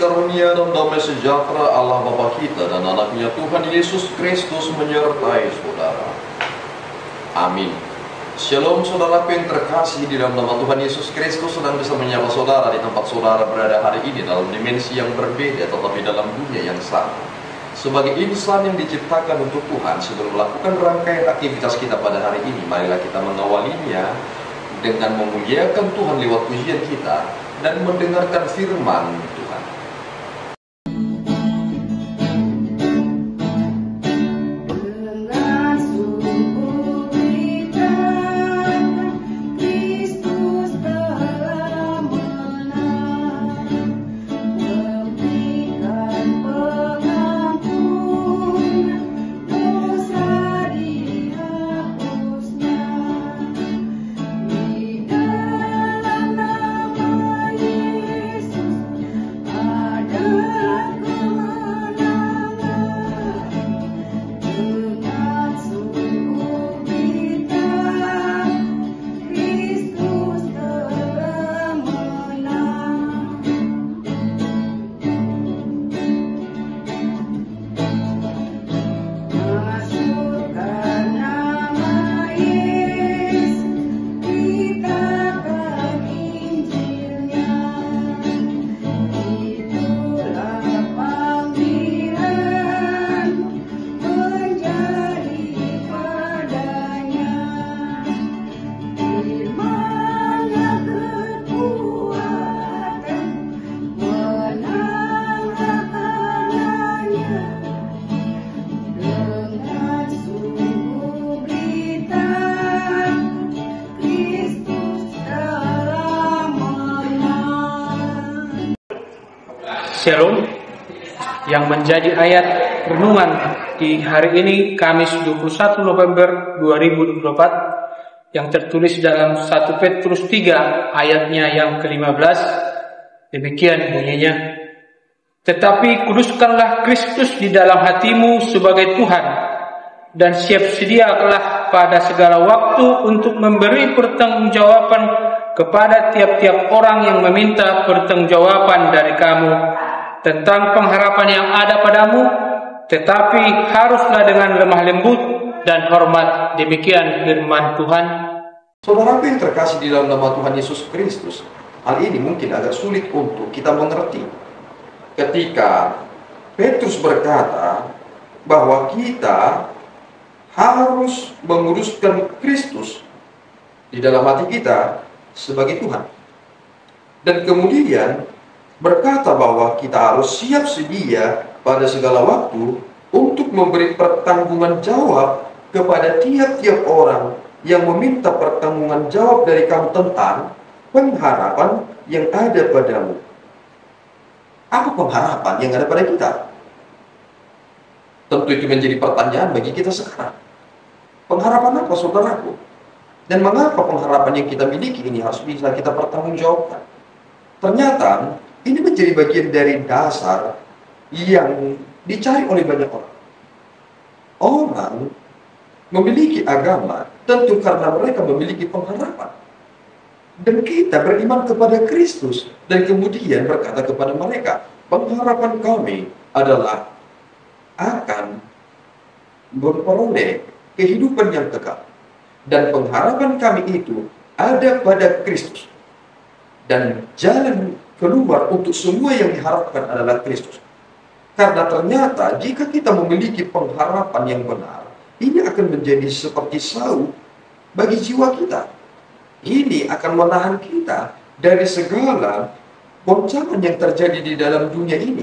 karunia dan damai sejahtera Allah Bapa kita dan anaknya Tuhan Yesus Kristus menyertai saudara. Amin. Shalom saudaraku yang terkasih, di dalam nama Tuhan Yesus Kristus sedang bisa menyapa saudara di tempat saudara berada hari ini dalam dimensi yang berbeda tetapi dalam dunia yang sama. Sebagai insan yang diciptakan untuk Tuhan, sebelum melakukan rangkaian aktivitas kita pada hari ini, marilah kita mengawalinya dengan memuliakan Tuhan lewat pujian kita dan mendengarkan firman Tuhan. Shalom, yang menjadi ayat renungan di hari ini Kamis 21 November 2024 yang tertulis dalam 1 Petrus 3 ayatnya yang ke-15. Demikian bunyinya: tetapi kuduskanlah Kristus di dalam hatimu sebagai Tuhan, dan siap sediakanlah pada segala waktu untuk memberi pertanggungjawaban kepada tiap-tiap orang yang meminta pertanggungjawaban dari kamu tentang pengharapan yang ada padamu, tetapi haruslah dengan lemah lembut dan hormat. Demikian firman Tuhan. Saudaraku yang terkasih di dalam nama Tuhan Yesus Kristus, hal ini mungkin agak sulit untuk kita mengerti. Ketika Petrus berkata bahwa kita harus menguruskan Kristus di dalam hati kita sebagai Tuhan, dan kemudian berkata bahwa kita harus siap sedia pada segala waktu untuk memberi pertanggungan jawab kepada tiap-tiap orang yang meminta pertanggungan jawab dari kamu tentang pengharapan yang ada padamu. Apa pengharapan yang ada pada kita? Tentu itu menjadi pertanyaan bagi kita sekarang. Pengharapan apa, saudaraku? Dan mengapa pengharapan yang kita miliki ini harus bisa kita pertanggungjawabkan? Ternyata ini menjadi bagian dari dasar yang dicari oleh banyak orang. Orang memiliki agama tentu karena mereka memiliki pengharapan. Dan kita beriman kepada Kristus dan kemudian berkata kepada mereka, pengharapan kami adalah akan memperoleh kehidupan yang kekal. Dan pengharapan kami itu ada pada Kristus. Dan jalan keluar untuk semua yang diharapkan adalah Kristus. Karena ternyata jika kita memiliki pengharapan yang benar, ini akan menjadi seperti sauh bagi jiwa kita. Ini akan menahan kita dari segala goncangan yang terjadi di dalam dunia ini.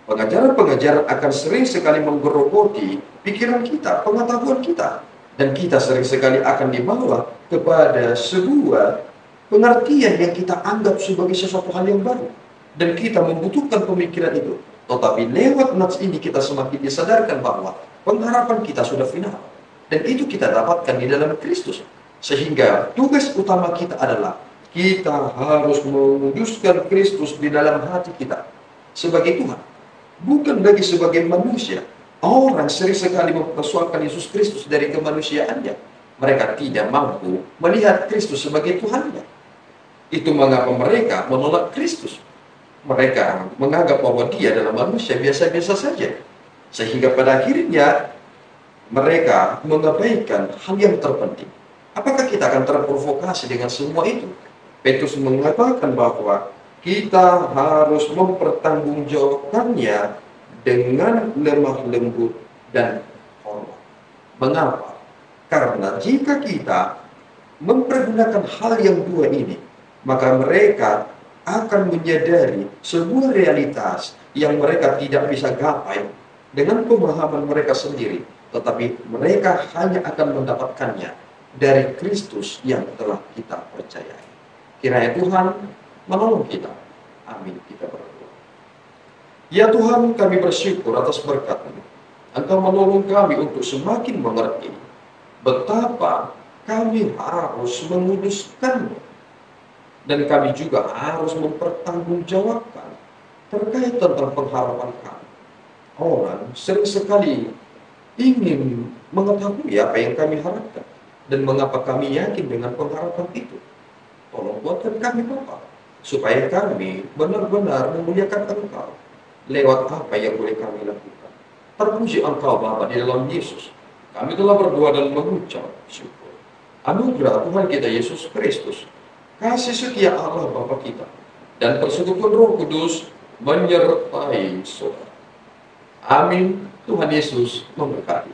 Pengajaran-pengajaran akan sering sekali menggerogoti pikiran kita, pengetahuan kita. Dan kita sering sekali akan dibawa kepada sebuah pengertian yang kita anggap sebagai sesuatu hal yang baru. Dan kita membutuhkan pemikiran itu. Tetapi lewat nats ini kita semakin disadarkan bahwa pengharapan kita sudah final. Dan itu kita dapatkan di dalam Kristus. Sehingga tugas utama kita adalah kita harus mewujudkan Kristus di dalam hati kita sebagai Tuhan. Bukan lagi sebagai manusia. Orang sering sekali mempersoalkan Yesus Kristus dari kemanusiaannya. Mereka tidak mampu melihat Kristus sebagai Tuhannya. Itu mengapa mereka menolak Kristus. mereka menganggap bahwa dia adalah manusia biasa-biasa saja. Sehingga pada akhirnya mereka mengabaikan hal yang terpenting. Apakah kita akan terprovokasi dengan semua itu? Petrus mengatakan bahwa kita harus mempertanggungjawabkannya dengan lemah lembut dan hormat. Mengapa? Karena jika kita mempergunakan hal yang dua ini, maka mereka akan menyadari sebuah realitas yang mereka tidak bisa gapai dengan pemahaman mereka sendiri, tetapi mereka hanya akan mendapatkannya dari Kristus yang telah kita percayai. Kiranya Tuhan menolong kita. Amin. Kita berdoa. Ya Tuhan, kami bersyukur atas berkat-Mu. Engkau menolong kami untuk semakin mengerti betapa kami harus menguduskan-Mu. Dan kami juga harus mempertanggungjawabkan terkait tentang pengharapan kami. Orang sering sekali ingin mengetahui apa yang kami harapkan dan mengapa kami yakin dengan pengharapan itu. Tolong buatkan kami Bapa, supaya kami benar-benar memuliakan Engkau lewat apa yang boleh kami lakukan. Terpuji Engkau Bapa di dalam Yesus. Kami telah berdoa dan mengucap syukur. Anugerah Tuhan kita Yesus Kristus, kasih setia Allah Bapa kita, dan persekutuan Roh Kudus menyertai saudara. Amin. Tuhan Yesus memberkati.